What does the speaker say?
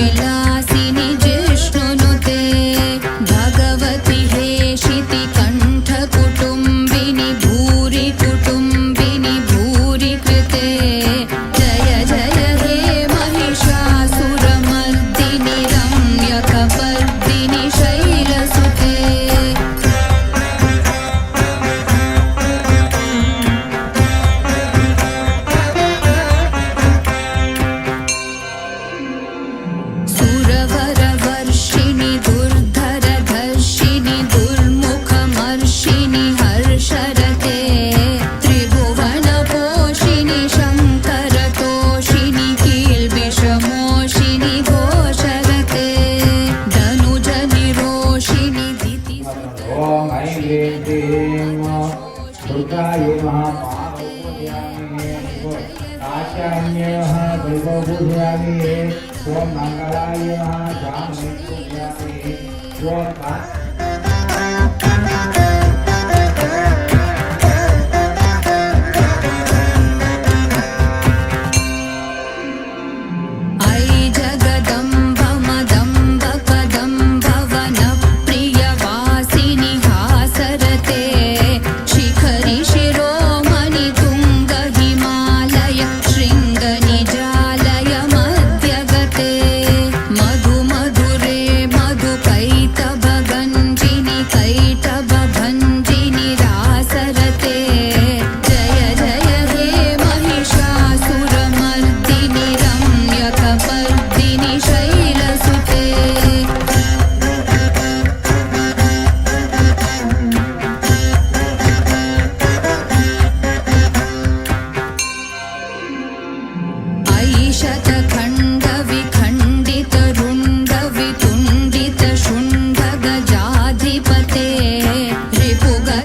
विलासिनि जिष्णुनुते भगवति हेशिति कण्ठकुटुम्बिनि भूरि कुटुम्बिनि भूरि कृते जय जय हे महिषासुरमर्दिनि रम्यकपर्दिनि शैलसुते सुरवरवर्षिणि दुर्धरधर्षिणि दुर्मुखमर्षिणि हर्षरते त्रिभुवनपोषिणि शङ्करतोषिणि कील्बिषमोषिणि घोषरते धनुजनिरोषिणि दितिसुते ॐ ऐं ह्रीं क्लीं दुर्गायै नमः पादपूजयामि कात्यायन्यः दैवो पूजयामि ॐ मङ्गलाय नमः जामि पूजयामि ऐ जगदम्ब मदम्ब कदम्ब वनप्रियवासिनि हासरते शिखरि शिरोमणि तुङ्ग हिमालय शृङ्गनिजालय मध्यगते मधुमधुरे मधुकैटभगञ्जिनि कैटभभञ्जिनि रासरते जय जय हे महिषासुरमर्दिनि रम्यकपर्दिनि शैलसुते ऐ शतखण्ड